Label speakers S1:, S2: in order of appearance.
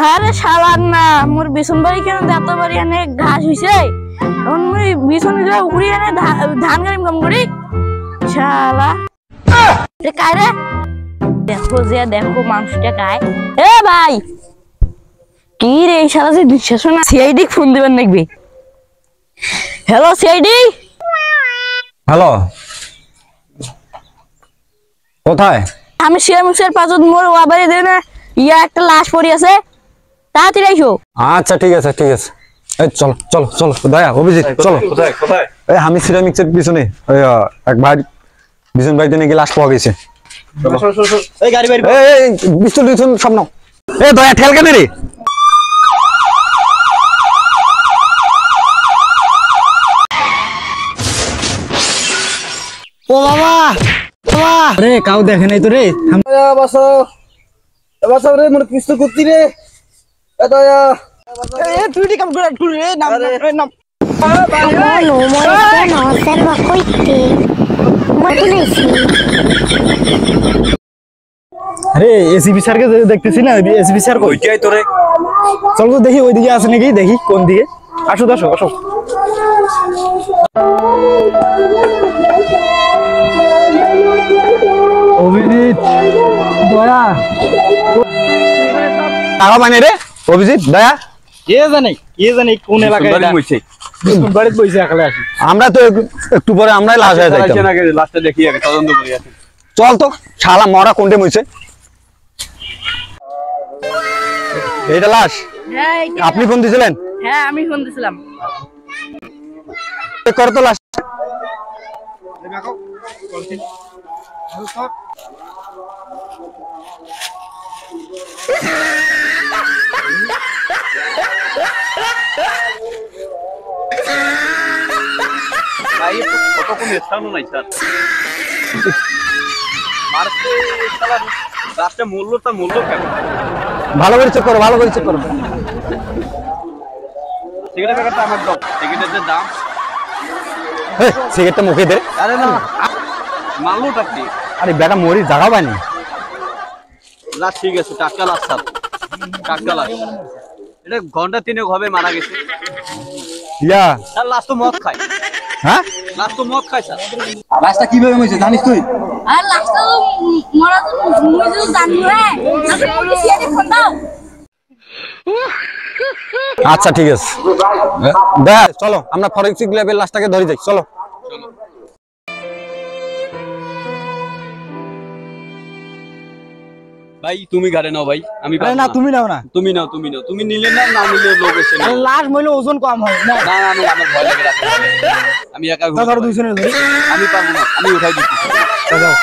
S1: আরে শালা না মোর বিছন বাড়ি কেন এত বাড়ি এনে ঘাস হইছে এখন মুই বিছন গা উড়ি এনে ধান গাড়ি কাম করি শালা রে কাই রে দেখো মানুষটা কাই এ ভাই কি রে শালা যে বিশ্বাস না সিআইডি ফোন দিবেন দেখবি হ্যালো সিআইডি
S2: হ্যালো কোথায়
S1: আমি শিয়ামুসের পাঁচত মোর ওয়াবারে দেন ইয়া একটা লাশ পড়ি আছে তাড়াতাড়ি আইসো
S2: আচ্ছা ঠিক আছে এই চলো চলো চলো দয়া অভিজিৎ চলো
S3: কোথায় কোথায়
S2: এই আমি সিরামিক্সের পিছনে ওই এক ভাই বিজন বাড়িতে নাকি লাশ পাওয়া গেছে
S3: এই গাড়ি বাড়ি
S2: এই পিস্তল পিছন সব নাও এ দয়া ঠেল কেন রে
S4: ও বাবা বাবা রে কাউ দেখে নাই তো রে
S3: বাসাও রে মোর পিস্তল কুত্তি রে এ দয়া
S4: এ তুই কাম করে রে নাম নাম
S5: Bueno, bueno, serva coite. Muito nice.
S4: আরে এসিপি স্যারকে দেখতেছি না এসিপি স্যার কই
S3: কই তোরে
S4: চল তো দেখি ওইদিকে আছে নাকি দেখি কোন দিকে আসো আসো আসো অভিজিৎ দয়া
S2: টাকা মানে রে অভিজিৎ দয়া
S4: কে জানে কোন এলাকায়
S3: বাড়ি মইছে
S4: বাড়িতে বইছে একালে আসি
S2: আমরা তো একটু পরে আমরাই লাশ হয়ে যাইতাম
S3: আগে লাস্টে দেখি আগে তদন্ত করি আসি
S2: চল তো শালা মরা কোনটে মইছে এইটা লাশ
S1: হ্যাঁ
S2: আপনি ফোন দিছিলেন
S1: হ্যাঁ আমি ফোন দিছিলাম
S2: চেক করো তো লাশ
S3: ভাই কত কোন স্থান নাই স্যার মারতে শালা রাস্তা মূল্য কেন
S2: ভালো করে চেক করো
S3: সিগারেট প্যাকেটটা আমার দাও সিগারেটের যে দাম
S2: সিগারেটটা মুখে দে
S3: আরে না মালুটা কি
S2: আরে বেটা মরি জায়গা পাইনি
S3: লাশ ঠিক আছে টাটকা লাশ স্যার টাটকা লাশ এটা ঘন্টা 3 হবে মারা গেছে
S2: ইয়া
S3: স্যার লাশ তো মদ খায়
S2: হ্যাঁ
S3: লাশ তো মদ খায় স্যার
S2: লাশটা কিভাবে মইছে জানিস তুই
S1: আর লাস্ট মরা তো মুই তো জানি রে আমি সিআইডি ফোন দাও
S2: আচ্ছা ঠিক আছে দয়া চলো আমরা ফরেনসিক ল্যাবের লাশটাকে ধরে যাই চলো
S3: ভাই তুমি গাড়ি নাও ভাই আমি
S4: আরে না তুমি নাও না
S3: তুমি নাও তুমি নিলে না নিলে লোক এসে
S4: আরে লাশ মইলে ওজন কম হয় না
S3: না আমি আমার ভয় লাগে রাখতে আমি একা
S4: ধরো দুইজনে ধরি
S3: আমি পারবো না আমি উঠাই দিচ্ছি
S4: যাও